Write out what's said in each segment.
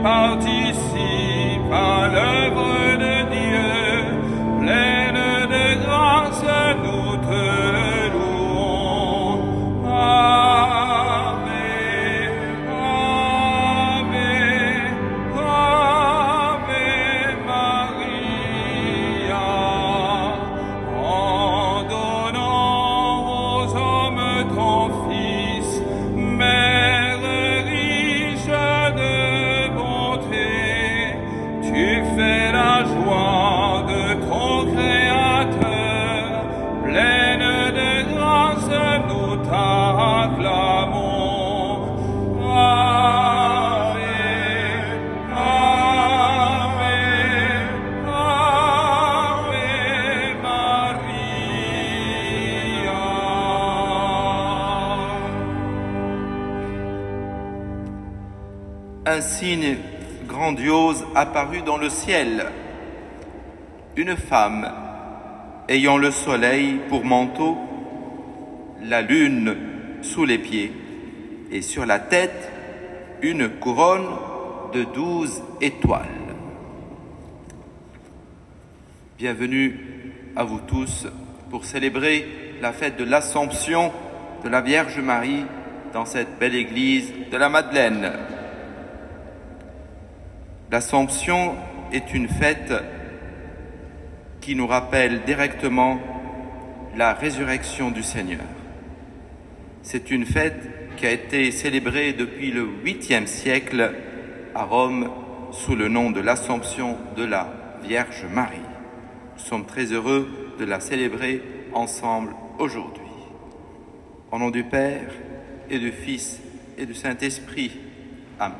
participe à l'œuvre de Dieu, pleine de grâce, nous te louons. Ave, Ave, Ave Maria, en donnant aux hommes ton Fils, Mère riche de bonté, tu fais la joie de ton Créateur, pleine de grâce, nous t'acclamons. Ave, Ave, Ave Maria. Un signe grandiose apparut dans le ciel. Une femme ayant le soleil pour manteau, la lune sous les pieds, et sur la tête une couronne de 12 étoiles. Bienvenue à vous tous pour célébrer la fête de l'Assomption de la Vierge Marie dans cette belle église de la Madeleine. L'Assomption est une fête qui nous rappelle directement la résurrection du Seigneur. C'est une fête qui a été célébrée depuis le 8e siècle à Rome sous le nom de l'Assomption de la Vierge Marie. Nous sommes très heureux de la célébrer ensemble aujourd'hui. Au nom du Père et du Fils et du Saint-Esprit. Amen.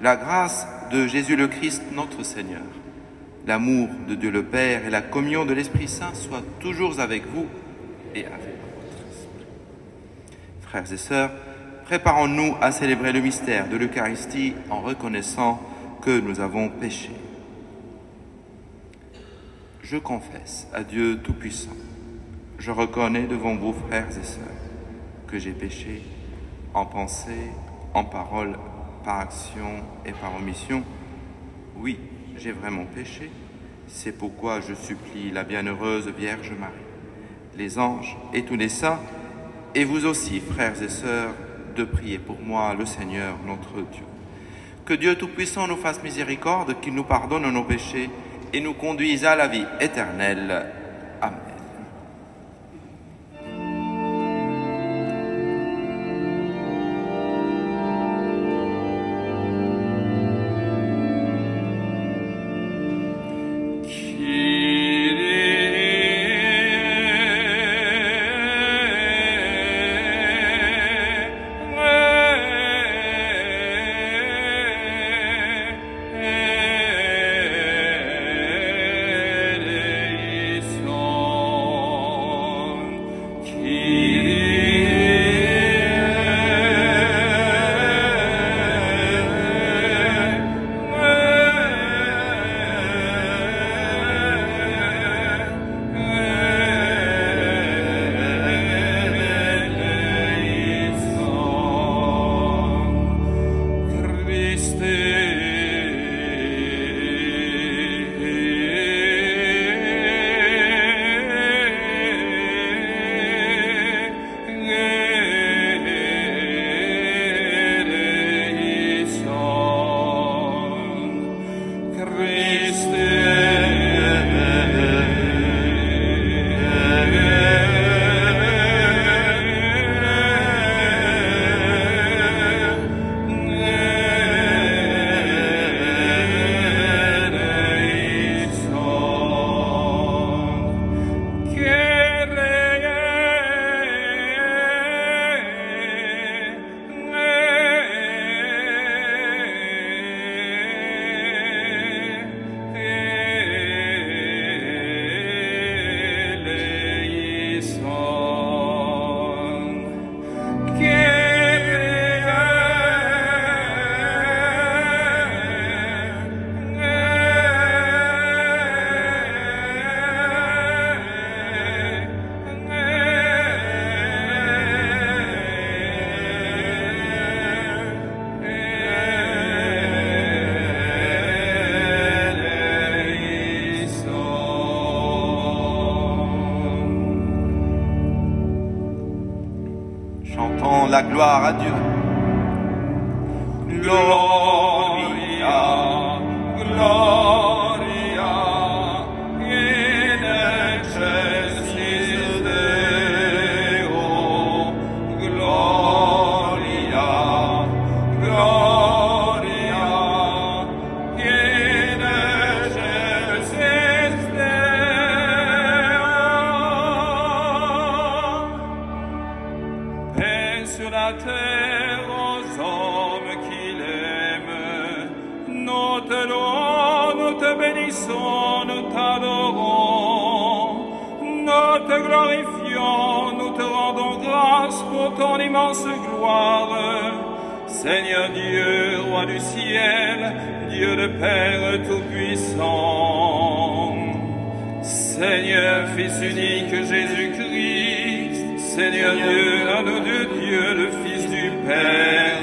La grâce de Jésus le Christ, notre Seigneur, l'amour de Dieu le Père et la communion de l'Esprit Saint soient toujours avec vous et avec votre esprit. Frères et sœurs, préparons-nous à célébrer le mystère de l'Eucharistie en reconnaissant que nous avons péché. Je confesse à Dieu Tout-Puissant, je reconnais devant vous, frères et sœurs, que j'ai péché en pensée, en parole, par action et par omission. Oui, j'ai vraiment péché. C'est pourquoi je supplie la bienheureuse Vierge Marie, les anges et tous les saints, et vous aussi, frères et sœurs, de prier pour moi, le Seigneur, notre Dieu. Que Dieu Tout-Puissant nous fasse miséricorde, qu'il nous pardonne nos péchés et nous conduise à la vie éternelle. Amen. Kyrie la gloire à Dieu. Gloria, Gloria, in excelsis Deo. Gloria, Gloria, in excelsis Deo. Paix sur la terre aux hommes qu'il aime. Nous te louons, nous te bénissons, nous t'adorons. Nous te glorifions, nous te rendons grâce pour ton immense gloire. Seigneur Dieu, roi du ciel, Dieu le Père Tout-Puissant. Seigneur, Fils unique Jésus-Christ, Seigneur Dieu, l'agneau de Dieu, le Fils du Père,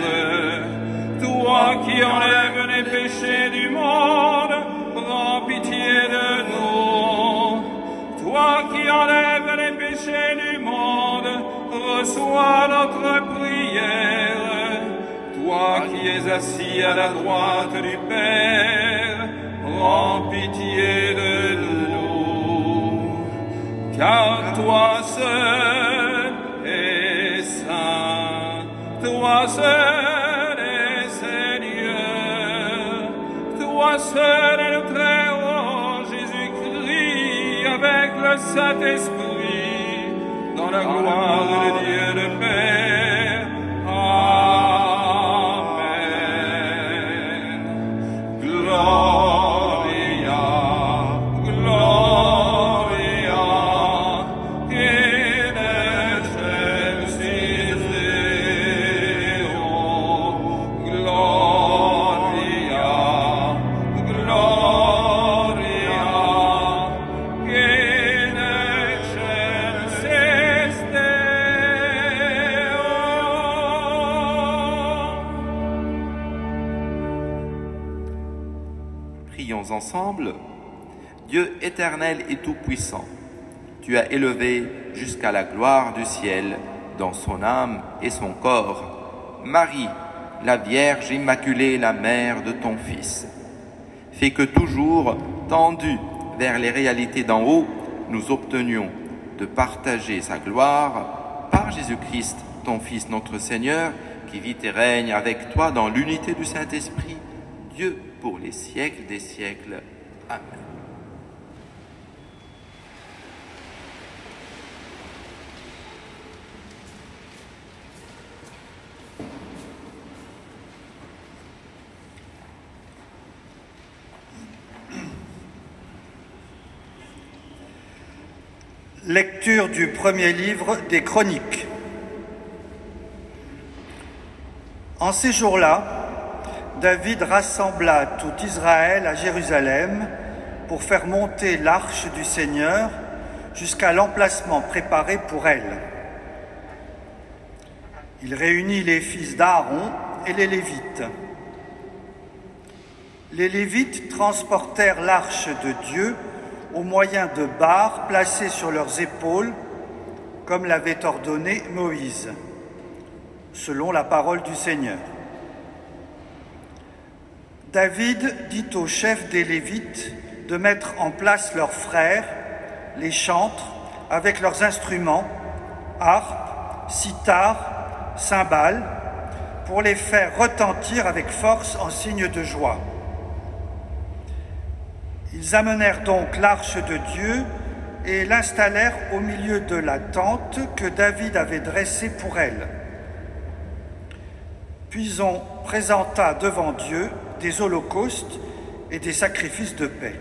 toi qui enlèves les péchés du monde, prends pitié de nous. Toi qui enlèves les péchés du monde, reçois notre prière. Toi qui es assis à la droite du Père, prends pitié de nous. Car toi seul es saint, toi seul es Seigneur, toi seul est le Très-Haut Jésus-Christ avec le Saint-Esprit, dans la gloire de Dieu le Père. Amen. Gloria, Gloria, in excelsis Deo. Gloria, Gloria, in excelsis Deo. Prions ensemble. Dieu éternel et tout-puissant, tu as élevé jusqu'à la gloire du ciel, dans son âme et son corps, Marie, la Vierge Immaculée, la mère de ton Fils. Fais que toujours, tendus vers les réalités d'en haut, nous obtenions de partager sa gloire par Jésus-Christ, ton Fils, notre Seigneur, qui vit et règne avec toi dans l'unité du Saint-Esprit, Dieu pour les siècles des siècles. Amen. Lecture du premier livre des Chroniques. En ces jours-là, David rassembla tout Israël à Jérusalem pour faire monter l'arche du Seigneur jusqu'à l'emplacement préparé pour elle. Il réunit les fils d'Aaron et les Lévites. Les Lévites transportèrent l'arche de Dieu au moyen de barres placées sur leurs épaules, comme l'avait ordonné Moïse, selon la parole du Seigneur. David dit au chef des Lévites de mettre en place leurs frères, les chantres, avec leurs instruments, harpes, cithars, cymbales, pour les faire retentir avec force en signe de joie. Ils amenèrent donc l'arche de Dieu et l'installèrent au milieu de la tente que David avait dressée pour elle. Puis on présenta devant Dieu des holocaustes et des sacrifices de paix.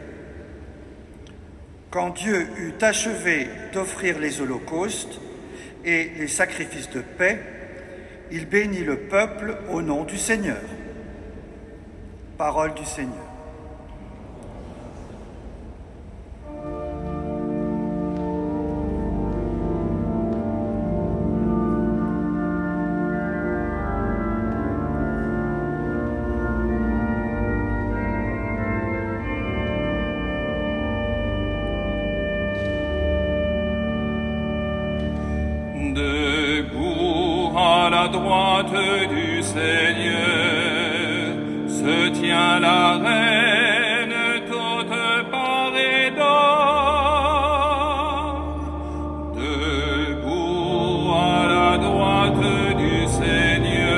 Quand Dieu eut achevé d'offrir les holocaustes et les sacrifices de paix, il bénit le peuple au nom du Seigneur. Parole du Seigneur. Debout à la droite droite du Seigneur se tient la reine toute parée d'or. Debout à la droite du Seigneur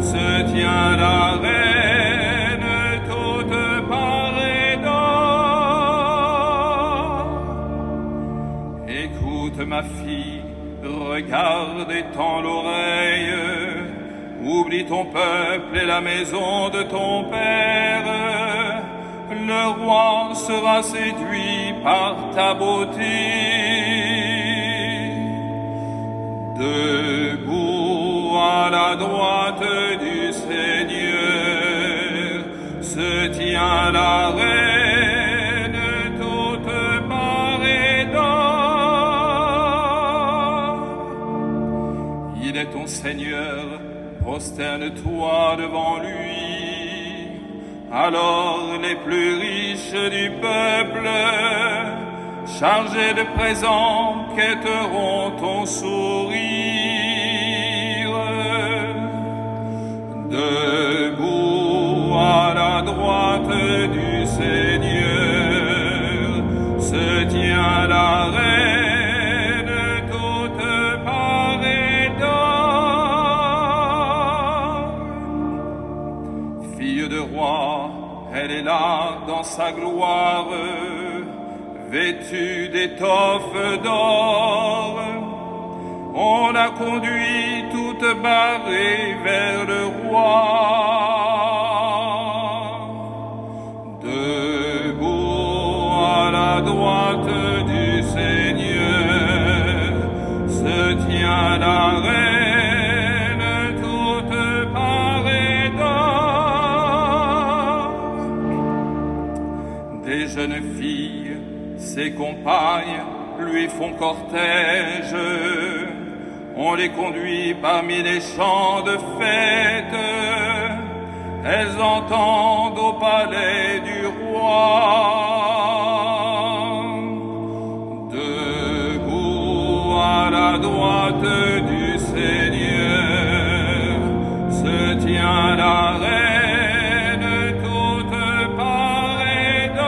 se tient la reine toute parée d'or. Écoute ma fille, regarde et tends l'oreille, oublie ton peuple et la maison de ton père. Le roi sera séduit par ta beauté. Debout à la droite du Seigneur se tient la reine toute parée d'or. Il est ton Seigneur, prosterne-toi devant lui. Alors les plus riches du peuple, chargés de présents, quêteront ton sourire. Debout à la droite du Seigneur se tient la reine toute parée d'or. Fille de roi, elle est là dans sa gloire, vêtue d'étoffes d'or. On la conduit toute barrée vers le roi. Debout à la droite du Seigneur se tient la reine toute parée d'or. Des jeunes filles, ses compagnes, lui font cortège. On les conduit parmi les champs de fête. Elles entendent au palais du roi. Debout à la droite du Seigneur se tient la reine toute parée d'or.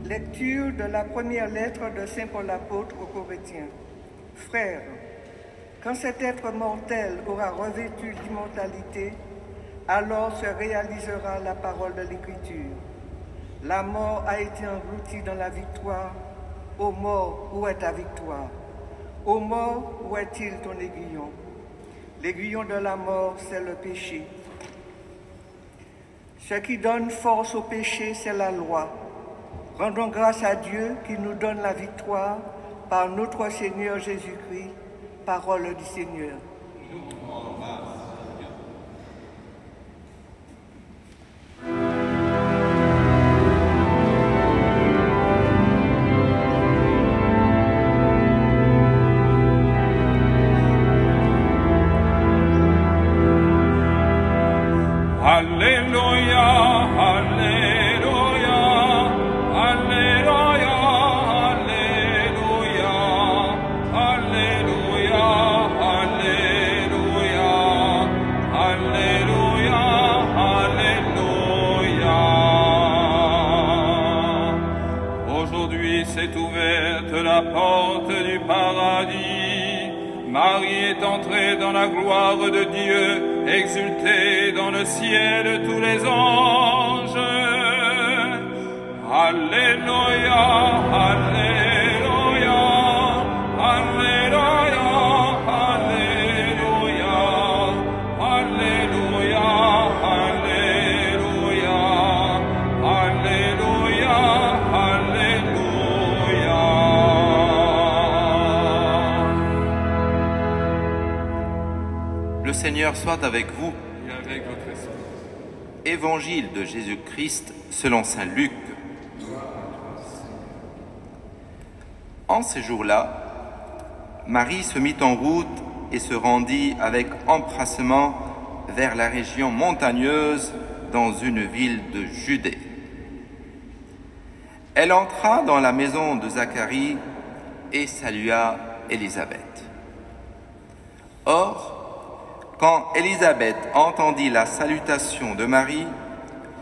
Lecture de la première lettre de Saint Paul apôtre aux Corinthiens. Frères, quand cet être mortel aura revêtu l'immortalité, alors se réalisera la parole de l'Écriture. La mort a été engloutie dans la victoire. Ô mort, où est ta victoire? Ô mort, où est-il ton aiguillon? L'aiguillon de la mort, c'est le péché. Ce qui donne force au péché, c'est la loi. Rendons grâce à Dieu qui nous donne la victoire par notre Seigneur Jésus-Christ. Parole du Seigneur. Alléluia, Alléluia, Alléluia, Alléluia, Alléluia, Alléluia, Alléluia, Alléluia. Aujourd'hui s'est ouverte la porte du paradis. Marie est entrée dans la gloire de Dieu. Exultez dans le ciel tous les anges. Alléluia, Alléluia, Alléluia, Alléluia, Alléluia, Alléluia, Alléluia, Alléluia. Le Seigneur soit avec vous. Et avec votre esprit. Évangile de Jésus-Christ selon saint Luc. En ces jours-là, Marie se mit en route et se rendit avec empressement vers la région montagneuse dans une ville de Judée. Elle entra dans la maison de Zacharie et salua Élisabeth. Or, quand Élisabeth entendit la salutation de Marie,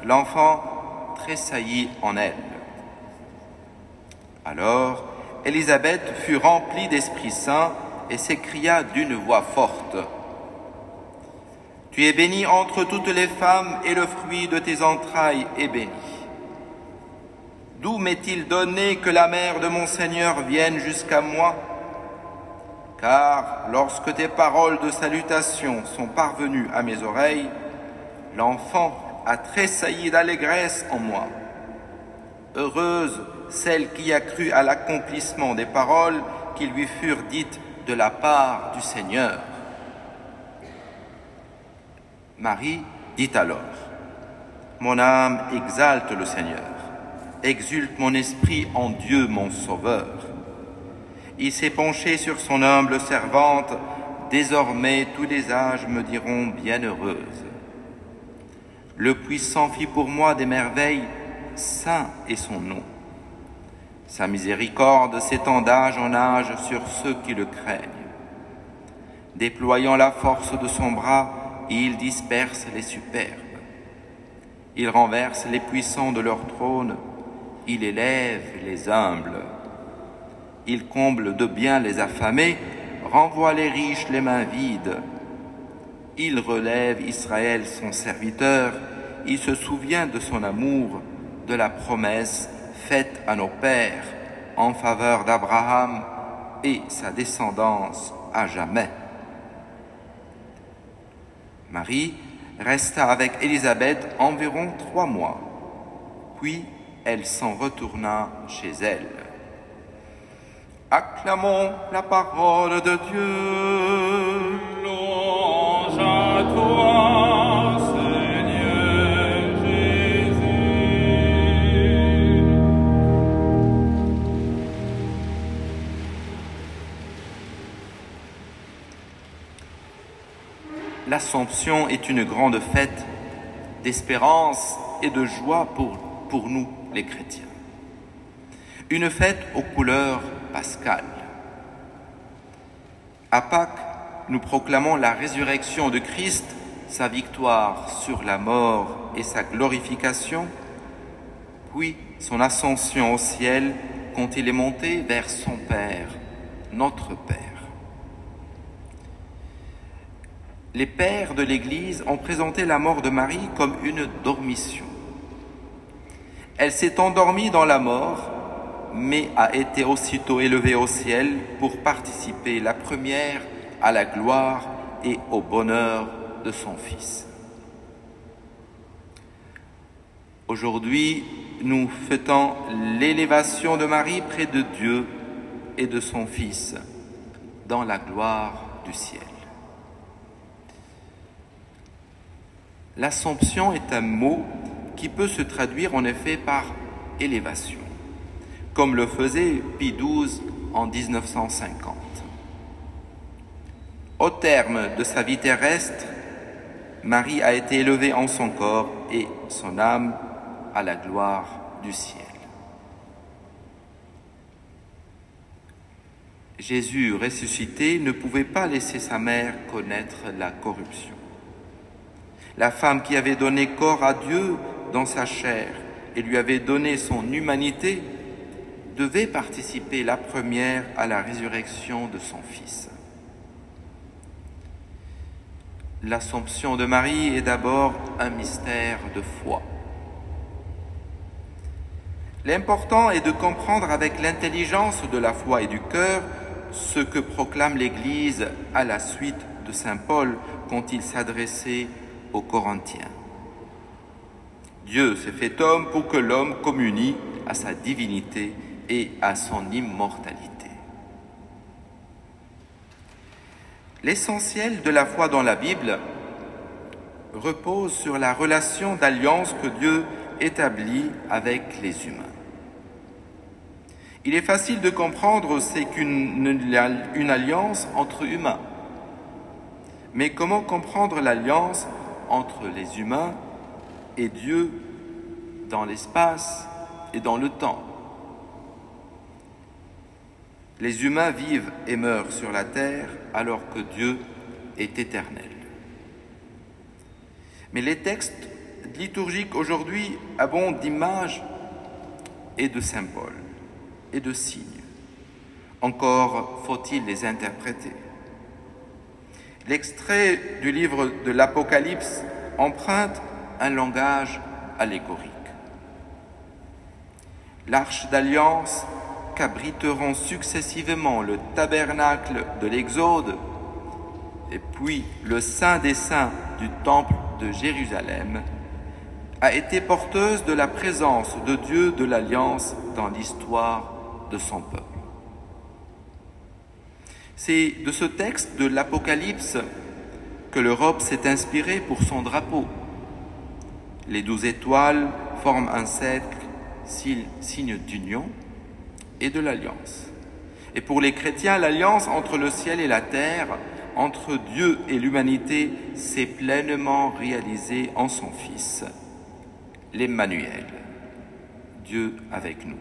l'enfant tressaillit en elle. Alors, Élisabeth fut remplie d'Esprit Saint et s'écria d'une voix forte: « Tu es bénie entre toutes les femmes et le fruit de tes entrailles est béni. D'où m'est-il donné que la mère de mon Seigneur vienne jusqu'à moi ? Car lorsque tes paroles de salutation sont parvenues à mes oreilles, l'enfant a tressailli d'allégresse en moi. Heureuse celle qui a cru à l'accomplissement des paroles qui lui furent dites de la part du Seigneur. » Marie dit alors: « Mon âme exalte le Seigneur, exulte mon esprit en Dieu mon Sauveur. Il s'est penché sur son humble servante, désormais tous les âges me diront bienheureuse. Le Puissant fit pour moi des merveilles, saint est son nom. Sa miséricorde s'étend d'âge en âge sur ceux qui le craignent. Déployant la force de son bras, il disperse les superbes. Il renverse les puissants de leur trône, il élève les humbles. Il comble de bien les affamés, renvoie les riches les mains vides. Il relève Israël son serviteur, il se souvient de son amour, de la promesse faite à nos pères en faveur d'Abraham et sa descendance à jamais. » Marie resta avec Élisabeth environ 3 mois, puis elle s'en retourna chez elle. Acclamons la parole de Dieu. Louange à toi, Seigneur Jésus. L'Assomption est une grande fête d'espérance et de joie pour nous, les chrétiens. Une fête aux couleurs pascales. À Pâques, nous proclamons la résurrection de Christ, sa victoire sur la mort et sa glorification, puis son ascension au ciel quand il est monté vers son Père, notre Père. Les pères de l'Église ont présenté la mort de Marie comme une dormition. Elle s'est endormie dans la mort, mais a été aussitôt élevée au ciel pour participer la première à la gloire et au bonheur de son Fils. Aujourd'hui, nous fêtons l'élévation de Marie près de Dieu et de son Fils, dans la gloire du ciel. L'Assomption est un mot qui peut se traduire en effet par élévation, comme le faisait Pie XII en 1950. Au terme de sa vie terrestre, Marie a été élevée en son corps et son âme à la gloire du ciel. Jésus ressuscité ne pouvait pas laisser sa mère connaître la corruption. La femme qui avait donné corps à Dieu dans sa chair et lui avait donné son humanité devait participer la première à la résurrection de son Fils. L'Assomption de Marie est d'abord un mystère de foi. L'important est de comprendre avec l'intelligence de la foi et du cœur ce que proclame l'Église à la suite de saint Paul quand il s'adressait aux Corinthiens. Dieu s'est fait homme pour que l'homme communie à sa divinité et à son immortalité. L'essentiel de la foi dans la Bible repose sur la relation d'alliance que Dieu établit avec les humains. Il est facile de comprendre ce qu'est une alliance entre humains. Mais comment comprendre l'alliance entre les humains et Dieu dans l'espace et dans le temps? Les humains vivent et meurent sur la terre alors que Dieu est éternel. Mais les textes liturgiques aujourd'hui abondent d'images et de symboles et de signes. Encore faut-il les interpréter. L'extrait du livre de l'Apocalypse emprunte un langage allégorique. L'arche d'alliance qu'abriteront successivement le tabernacle de l'Exode et puis le Saint des Saints du temple de Jérusalem a été porteuse de la présence de Dieu de l'Alliance dans l'histoire de son peuple. C'est de ce texte de l'Apocalypse que l'Europe s'est inspirée pour son drapeau. Les 12 étoiles forment un cercle, signe d'union et de l'alliance. Et pour les chrétiens, l'alliance entre le ciel et la terre, entre Dieu et l'humanité, s'est pleinement réalisée en son Fils, l'Emmanuel, Dieu avec nous.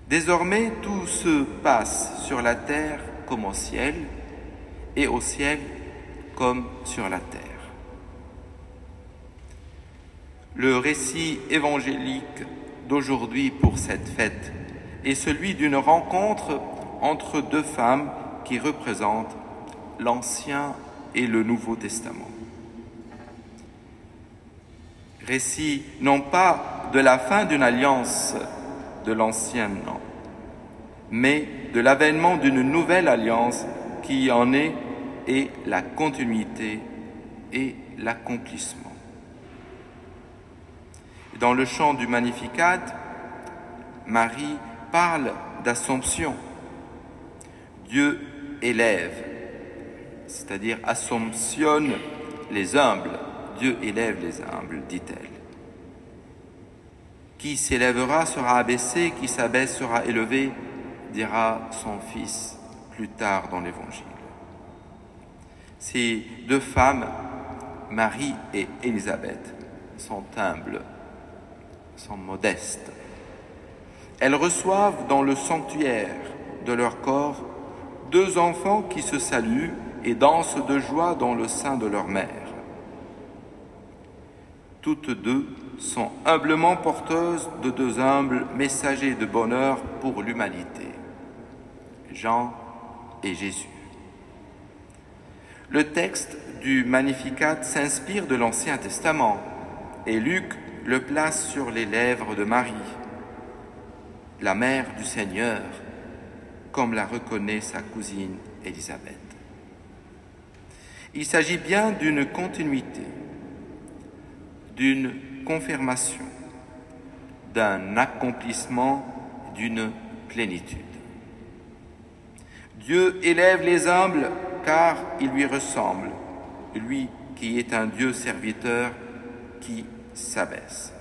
Désormais, tout se passe sur la terre comme au ciel, et au ciel comme sur la terre. Le récit évangélique d'aujourd'hui pour cette fête est celui d'une rencontre entre deux femmes qui représentent l'Ancien et le Nouveau Testament. Récit non pas de la fin d'une alliance de l'Ancienne, mais de l'avènement d'une nouvelle alliance qui en est et la continuité et l'accomplissement. Dans le chant du Magnificat, Marie parle d'Assomption. Dieu élève, c'est-à-dire assomptionne les humbles. Dieu élève les humbles, dit-elle. Qui s'élèvera sera abaissé, qui s'abaisse sera élevé, dira son Fils plus tard dans l'Évangile. Ces deux femmes, Marie et Élisabeth, sont humbles, sont modestes. Elles reçoivent dans le sanctuaire de leur corps deux enfants qui se saluent et dansent de joie dans le sein de leur mère. Toutes deux sont humblement porteuses de deux humbles messagers de bonheur pour l'humanité, Jean et Jésus. Le texte du Magnificat s'inspire de l'Ancien Testament et Luc le place sur les lèvres de Marie, la mère du Seigneur, comme la reconnaît sa cousine Élisabeth. Il s'agit bien d'une continuité, d'une confirmation, d'un accomplissement, d'une plénitude. Dieu élève les humbles car il lui ressemble, lui qui est un Dieu serviteur qui s'abaisse.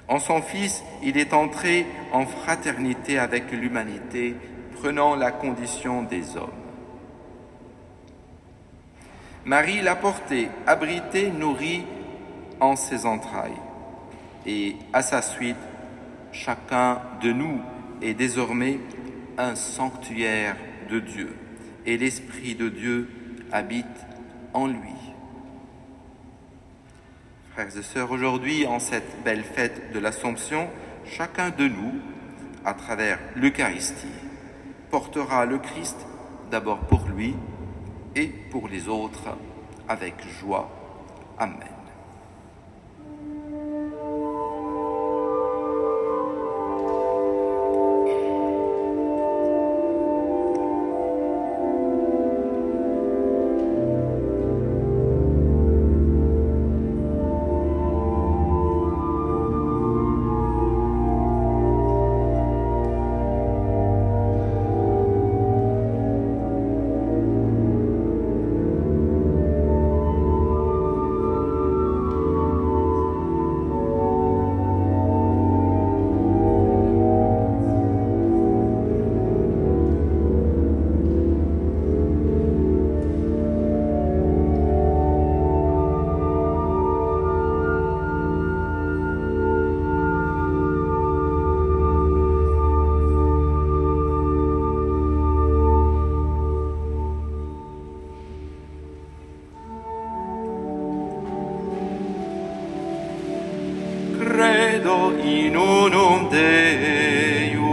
En son Fils, il est entré en fraternité avec l'humanité, prenant la condition des hommes. Marie l'a porté, abrité, nourri en ses entrailles. Et à sa suite, chacun de nous est désormais un sanctuaire de Dieu. Et l'Esprit de Dieu habite en lui. Frères et sœurs, aujourd'hui, en cette belle fête de l'Assomption, chacun de nous, à travers l'Eucharistie, portera le Christ d'abord pour lui et pour les autres avec joie. Amen. in unum Deum.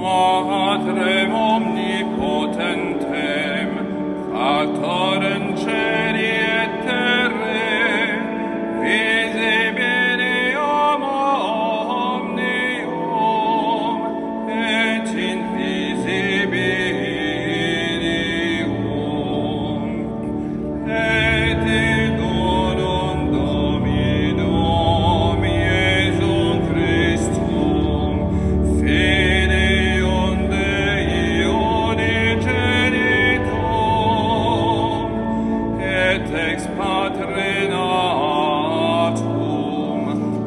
Patrem omnipotentem, Factorem celi et terrae, visibilium omnium, et invisibilium, et in unum Dominum Iesum Christum, Filium Dei unigenitum, et ex Patre natum,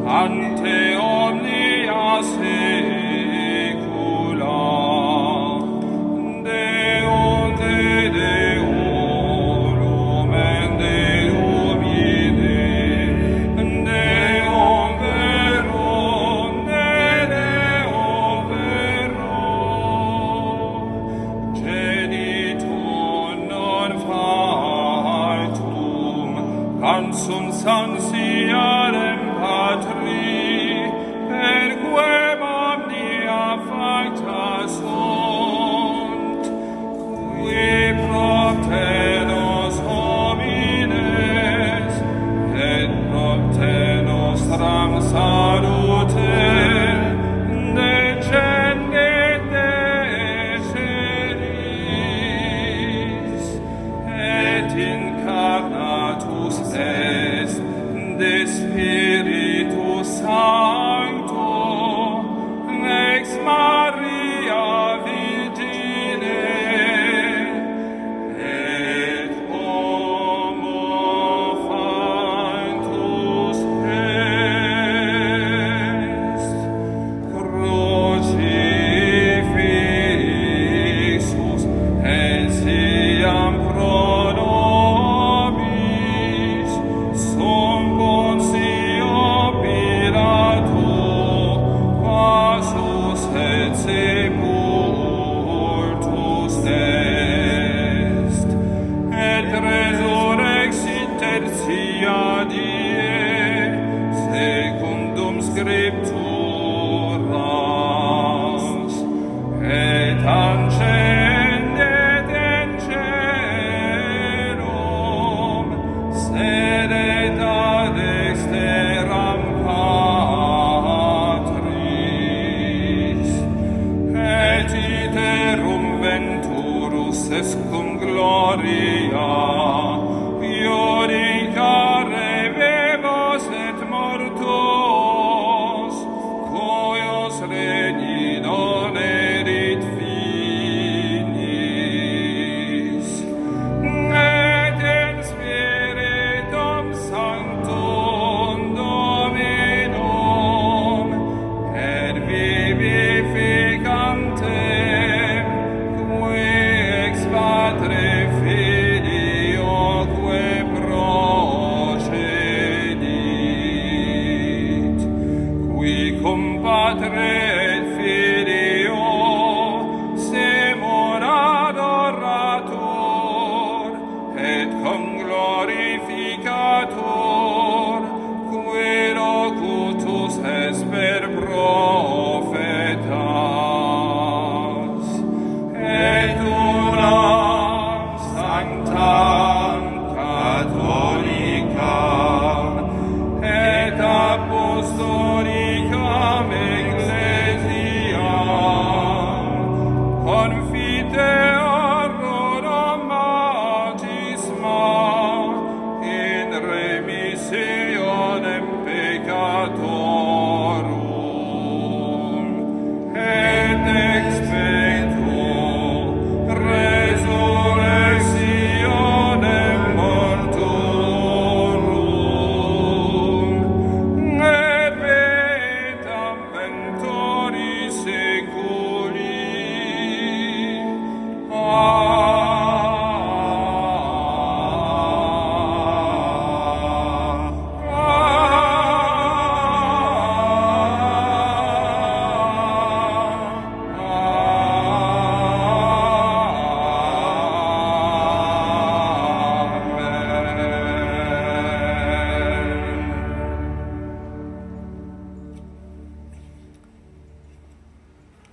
ante omnia saecula, Deum de Deorum et Deum ide, Deum verum de Deum verum, genitum non fatum, cansum sansiarem Patri, per quem omnia facta sunt, qui propter nos homines, et propter nostram salute, descendit Deceris, et incarnatus est de Spiritus Sancto, ex Maria Virgine, et homo factus est, crucifixus etiam pro nobis, sum Pontio Pilato passus et sepultus est, et resurrexit tertia die, secundum Scripturas, et ascendet in caelum, sedet ad exteram Patris, et iterum venturus est cum gloria, iudicare vivos et mortos, cuius regni non erit finis, et in Spiritum Sanctum Dominum, et vivificantem, qui ex Patre Filioque procedit, qui cum Patre et Filio semur adorator, et cum glorificator, qui locutus est per profetas, et unam sanctam catholicam et apostolicam ecclesiam, confiteorum baptisma in remissionem peccatorum, et expecto resurrectionem mortuorum, et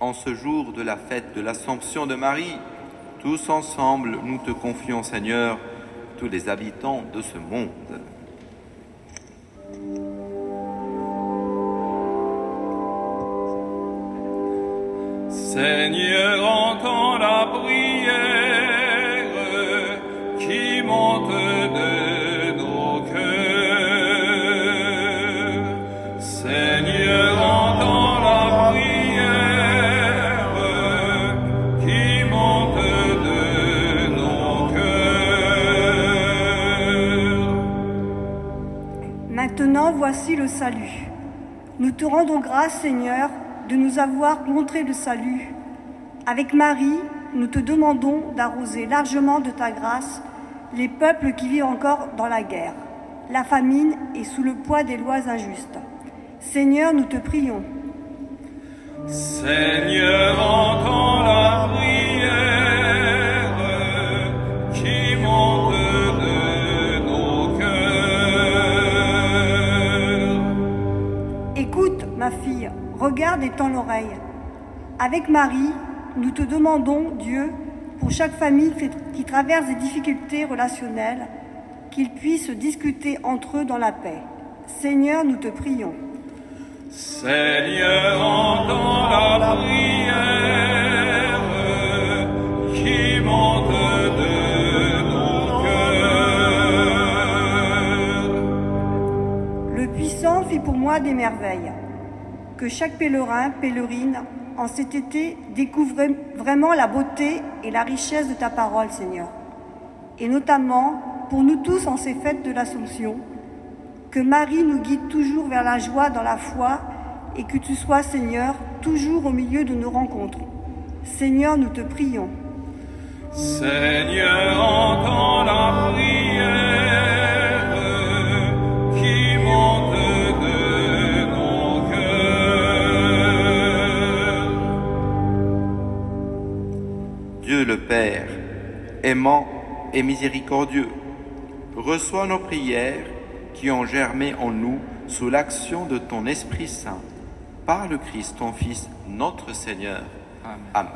En ce jour de la fête de l'Assomption de Marie, tous ensemble, nous te confions, Seigneur, tous les habitants de ce monde. Seigneur, entends la prière qui monte de nos cœurs. Seigneur, entends la prière qui monte de nos cœurs. Maintenant, voici le salut. Nous te rendons grâce, Seigneur, de nous avoir montré le salut. Avec Marie, nous te demandons d'arroser largement de ta grâce les peuples qui vivent encore dans la guerre, la famine et sous le poids des lois injustes. Seigneur, nous te prions. Seigneur, entends la prière qui monte de nos cœurs. Écoute, ma fille, regarde et tends l'oreille. Avec Marie, nous te demandons, Dieu, pour chaque famille qui traverse des difficultés relationnelles, qu'ils puissent discuter entre eux dans la paix. Seigneur, nous te prions. Seigneur, entends la prière qui monte de nos cœurs. Le Puissant fit pour moi des merveilles. Que chaque pèlerin, pèlerine, en cet été, découvre vraiment la beauté et la richesse de ta parole, Seigneur. Et notamment, pour nous tous en ces fêtes de l'Assomption, que Marie nous guide toujours vers la joie dans la foi et que tu sois, Seigneur, toujours au milieu de nos rencontres. Seigneur, nous te prions. Seigneur, entends la prière qui monte de nos cœurs. Dieu le Père, aimant et miséricordieux, reçois nos prières qui ont germé en nous sous l'action de ton Esprit Saint, par le Christ, ton Fils, notre Seigneur. Amen. Amen.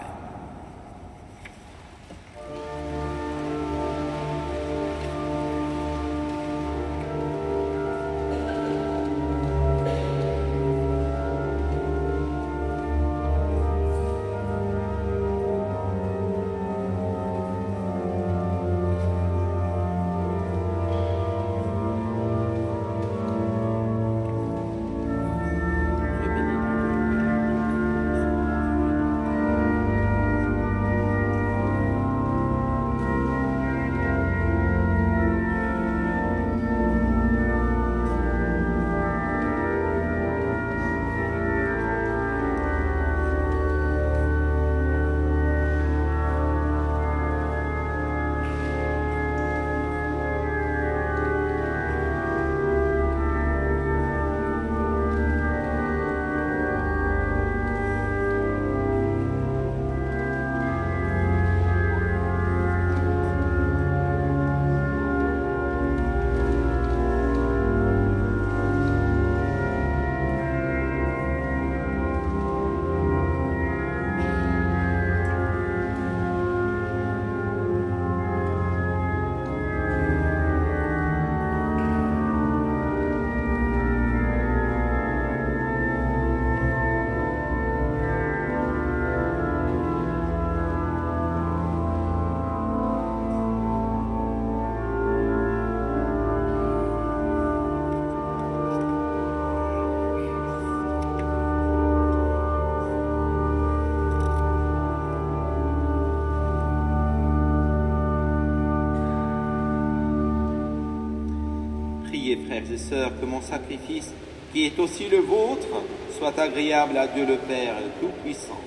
Frères et sœurs, que mon sacrifice, qui est aussi le vôtre, soit agréable à Dieu le Père Tout-Puissant.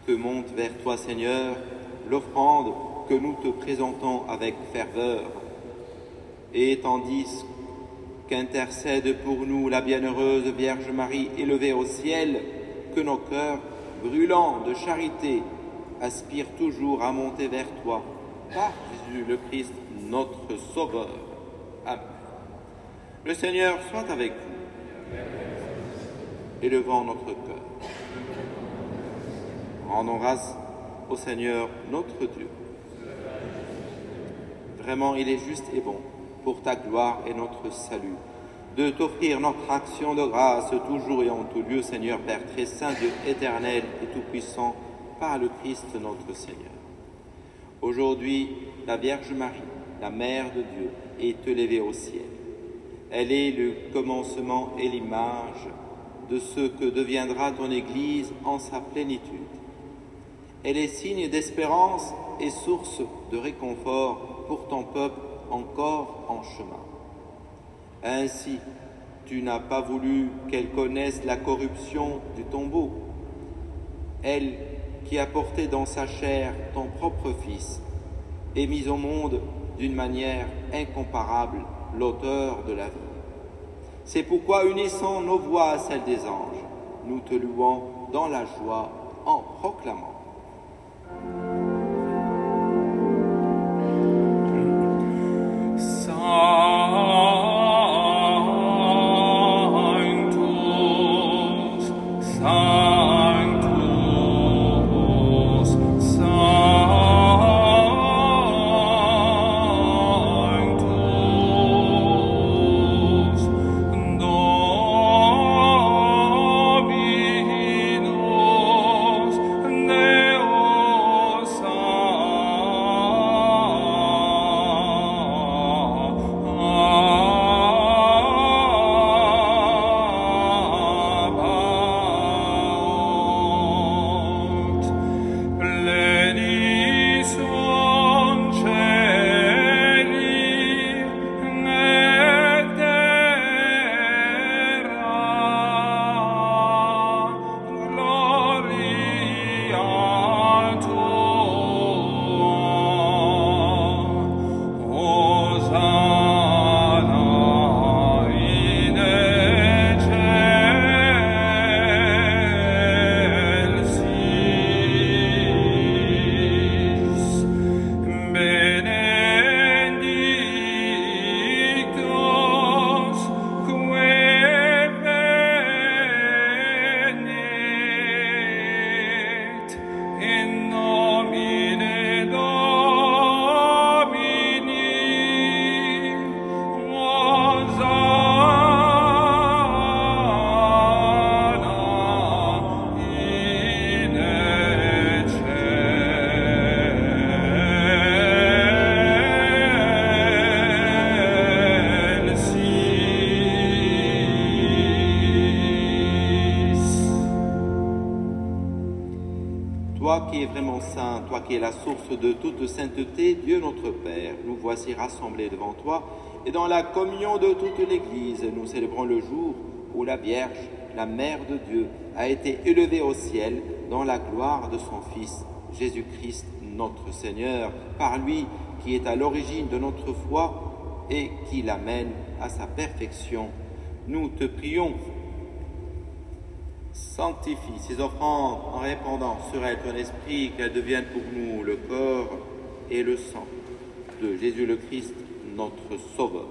Que monte vers toi, Seigneur, l'offrande que nous te présentons avec ferveur, et tandis qu'intercède pour nous la bienheureuse Vierge Marie élevée au ciel, que nos cœurs, brûlants de charité, aspire toujours à monter vers toi, par Jésus le Christ, notre Sauveur. Amen. Le Seigneur soit avec vous. Élevons notre cœur. Rendons grâce au Seigneur notre Dieu. Vraiment, il est juste et bon, pour ta gloire et notre salut, de t'offrir notre action de grâce toujours et en tout lieu, Seigneur Père très saint, Dieu éternel et tout-puissant, par le Christ notre Seigneur. Aujourd'hui, la Vierge Marie, la Mère de Dieu, est élevée au ciel. Elle est le commencement et l'image de ce que deviendra ton Église en sa plénitude. Elle est signe d'espérance et source de réconfort pour ton peuple encore en chemin. Ainsi, tu n'as pas voulu qu'elle connaisse la corruption du tombeau. Elle qui a porté dans sa chair ton propre Fils et mis au monde d'une manière incomparable l'auteur de la vie. C'est pourquoi, unissant nos voix à celles des anges, nous te louons dans la joie en proclamant. Toi qui es vraiment saint, toi qui es la source de toute sainteté, Dieu notre Père, nous voici rassemblés devant toi et dans la communion de toute l'Église, nous célébrons le jour où la Vierge, la Mère de Dieu, a été élevée au ciel dans la gloire de son Fils, Jésus-Christ notre Seigneur, par lui qui est à l'origine de notre foi et qui l'amène à sa perfection. Nous te prions. Sanctifie ces offrandes en répandant sur elles ton esprit, qu'elles deviennent pour nous le corps et le sang de Jésus le Christ, notre Sauveur.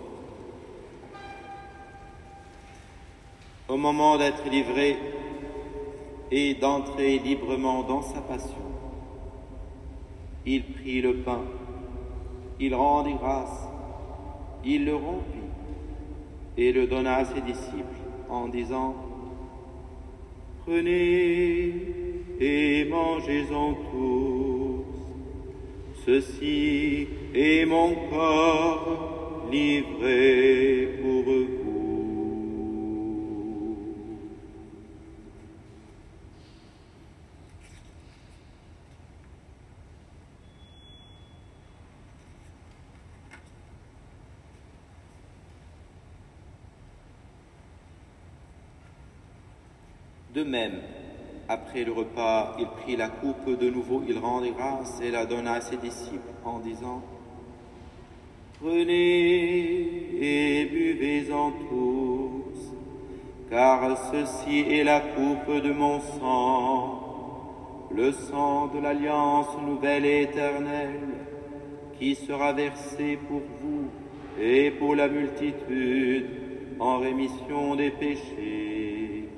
Au moment d'être livré et d'entrer librement dans sa passion, il prit le pain, il rendit grâce, il le rompit et le donna à ses disciples en disant: prenez et mangez-en tous. Ceci est mon corps livré pour vous. De même, après le repas, il prit la coupe de nouveau, il rendit grâce et la donna à ses disciples en disant: prenez et buvez-en tous, car ceci est la coupe de mon sang, le sang de l'alliance nouvelle et éternelle, qui sera versé pour vous et pour la multitude en rémission des péchés.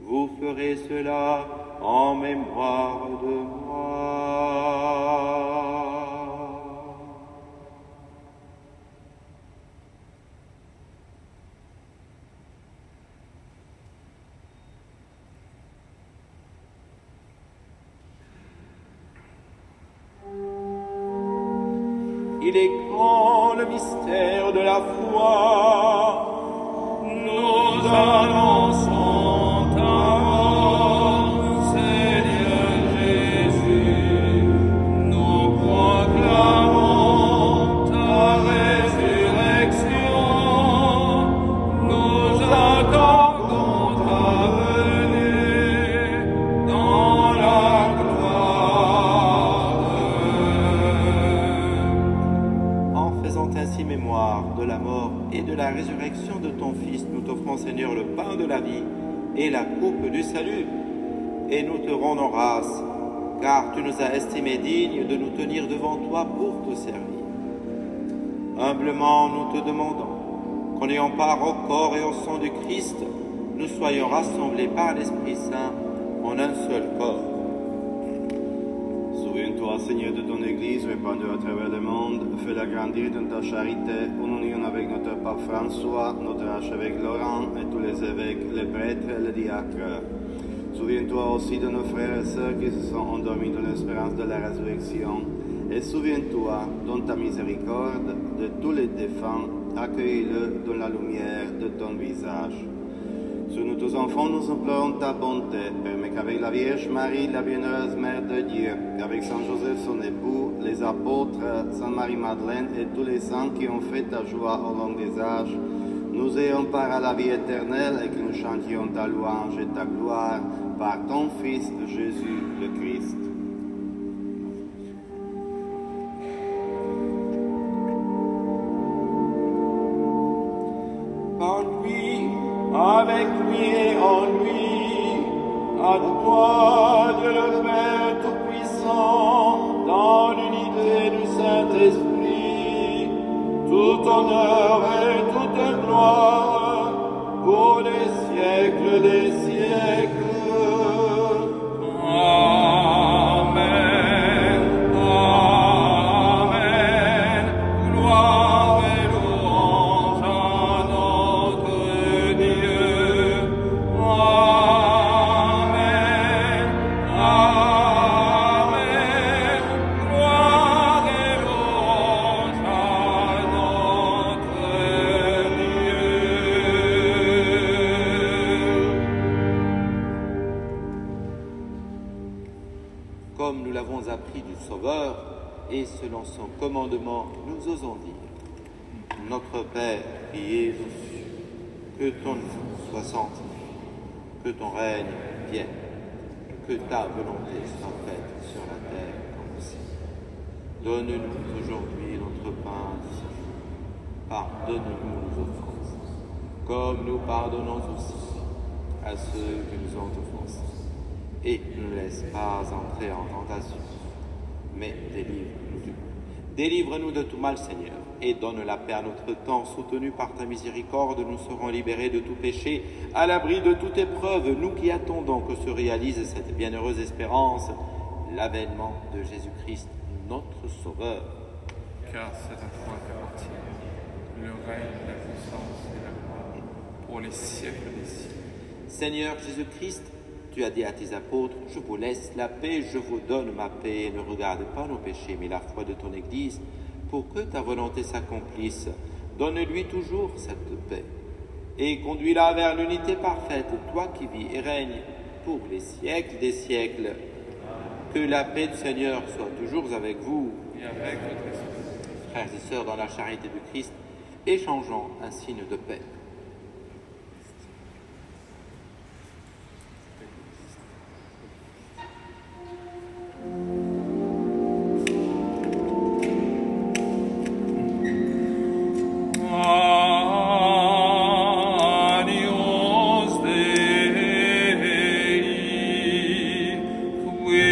Vous ferez cela en mémoire de moi. Il est grand le mystère de la foi. Nous annonçons ta mort, Seigneur Jésus. Nous proclamons ta résurrection. Nous attendons ta venue dans la ainsi mémoire de la mort et de la résurrection de ton Fils, nous t'offrons, Seigneur, le pain de la vie et la coupe du salut. Et nous te rendons grâce, car tu nous as estimés dignes de nous tenir devant toi pour te servir. Humblement, nous te demandons qu'en ayant part au corps et au sang du Christ, nous soyons rassemblés par l'Esprit Saint en un seul corps. Souviens-toi, Seigneur, de ton Église répandue à travers le monde. Fais-la grandir dans ta charité, en union avec notre pape François, notre archevêque Laurent et tous les évêques, les prêtres et les diacres. Souviens-toi aussi de nos frères et sœurs qui se sont endormis dans l'espérance de la résurrection. Et souviens-toi, dans ta miséricorde, de tous les défunts, accueille-le dans la lumière de ton visage. Sur nous tous enfants, nous implorons ta bonté. Permets qu'avec la Vierge Marie, la bienheureuse Mère de Dieu, qu'avec Saint Joseph, son époux, les apôtres, Sainte Marie-Madeleine et tous les saints qui ont fait ta joie au long des âges, nous ayons part à la vie éternelle et que nous chantions ta louange et ta gloire par ton Fils Jésus le Christ. Par lui, avec lui et en lui, à toi, Dieu le Père Tout-Puissant, dans l'unité du Saint-Esprit, tout honneur et toute gloire, pour les siècles des siècles. Amen. Amen. Gloire et louange à notre Dieu. Amen. Amen. Gloire et louange à notre Dieu. Comme nous l'avons appris du Sauveur, et selon son commandement, nous osons dire: Notre Père qui es aux cieux, que ton nom soit sanctifié, que ton règne vienne, que ta volonté soit faite sur la terre comme au ciel. Donne-nous aujourd'hui notre pain du salut. Pardonne-nous nos offenses, comme nous pardonnons aussi à ceux qui nous ont offensés. Et ne nous laisse pas entrer en tentation, mais délivre-nous du mal. Délivre-nous de tout mal, Seigneur, et donne la paix à notre temps. Soutenus par ta miséricorde, nous serons libérés de tout péché, à l'abri de toute épreuve, nous qui attendons que se réalise cette bienheureuse espérance, l'avènement de Jésus-Christ, notre Sauveur. Car c'est à toi qu'appartient le règne, la puissance et la gloire pour les siècles des siècles. Seigneur Jésus-Christ, tu as dit à tes apôtres: je vous laisse la paix, je vous donne ma paix. Ne regarde pas nos péchés, mais la foi de ton Église, pour que ta volonté s'accomplisse. Donne-lui toujours cette paix, et conduis-la vers l'unité parfaite, toi qui vis et règnes pour les siècles des siècles. Que la paix du Seigneur soit toujours avec vous. Et avec votre esprit. Frères et sœurs, dans la charité du Christ, échangeons un signe de paix. Agnus Dei, qui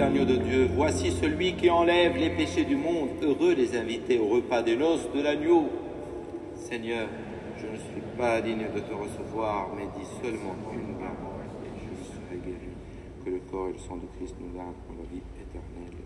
l'agneau de Dieu. Voici celui qui enlève les péchés du monde. Heureux les invités au repas des noces de l'agneau. Seigneur, je ne suis pas digne de te recevoir, mais dis seulement une parole et je serai guéri. Que le corps et le sang de Christ nous gardent pour la vie éternelle.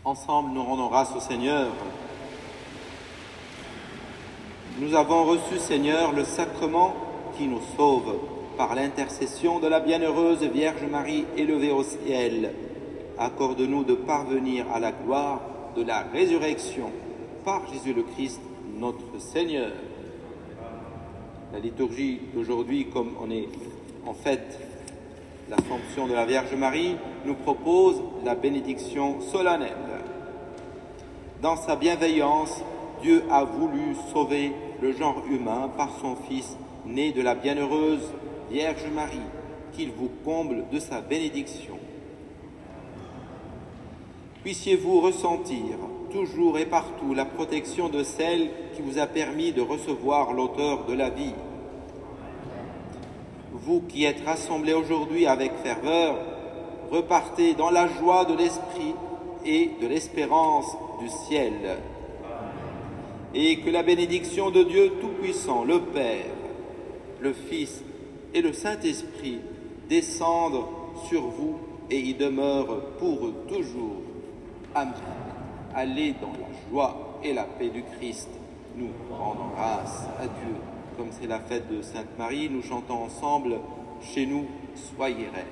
Ensemble, nous rendons grâce au Seigneur. Nous avons reçu, Seigneur, le sacrement qui nous sauve par l'intercession de la bienheureuse Vierge Marie élevée au ciel. Accorde-nous de parvenir à la gloire de la résurrection par Jésus le Christ, notre Seigneur. La liturgie d'aujourd'hui, comme on est en fête l'Assomption de la Vierge Marie, nous propose la bénédiction solennelle. Dans sa bienveillance, Dieu a voulu sauver le genre humain par son Fils, né de la bienheureuse Vierge Marie, qu'il vous comble de sa bénédiction. Puissiez-vous ressentir toujours et partout la protection de celle qui vous a permis de recevoir l'auteur de la vie. Vous qui êtes rassemblés aujourd'hui avec ferveur, repartez dans la joie de l'Esprit et de l'espérance du ciel. Et que la bénédiction de Dieu Tout-Puissant, le Père, le Fils et le Saint-Esprit descendent sur vous et y demeurent pour toujours. Amen. Allez dans la joie et la paix du Christ. Nous rendons grâce à Dieu. Comme c'est la fête de Sainte Marie, nous chantons ensemble « Chez nous, soyez reine ».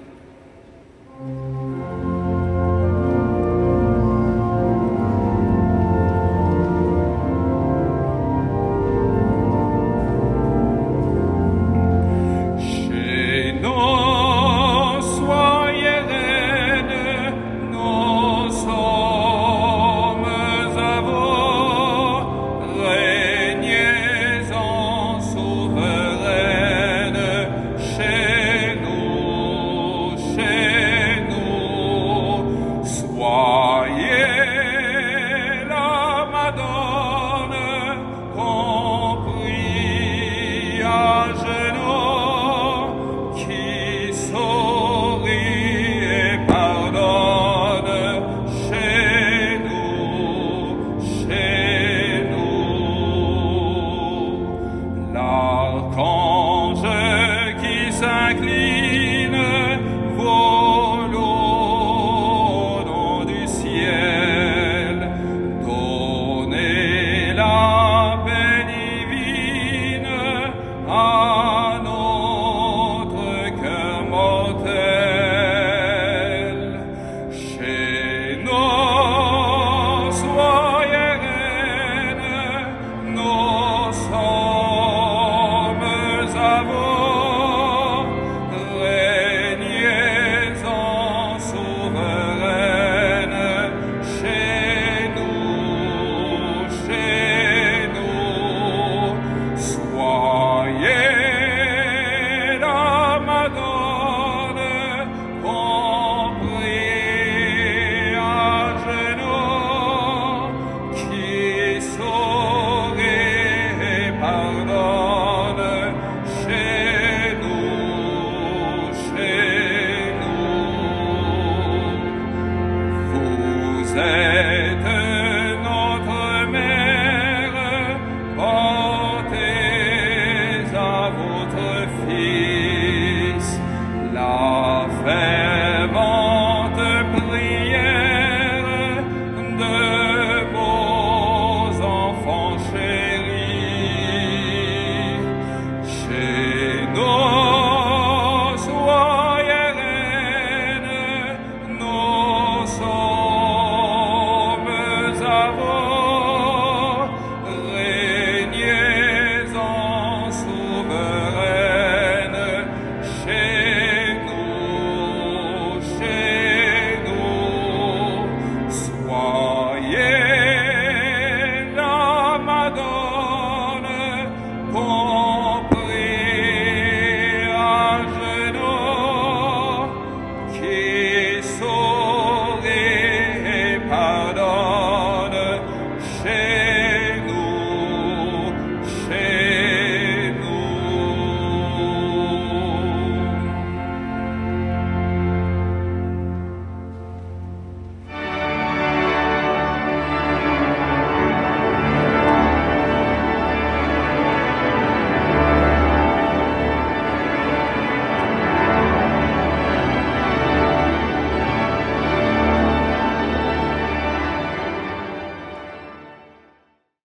à notre cœur mortel.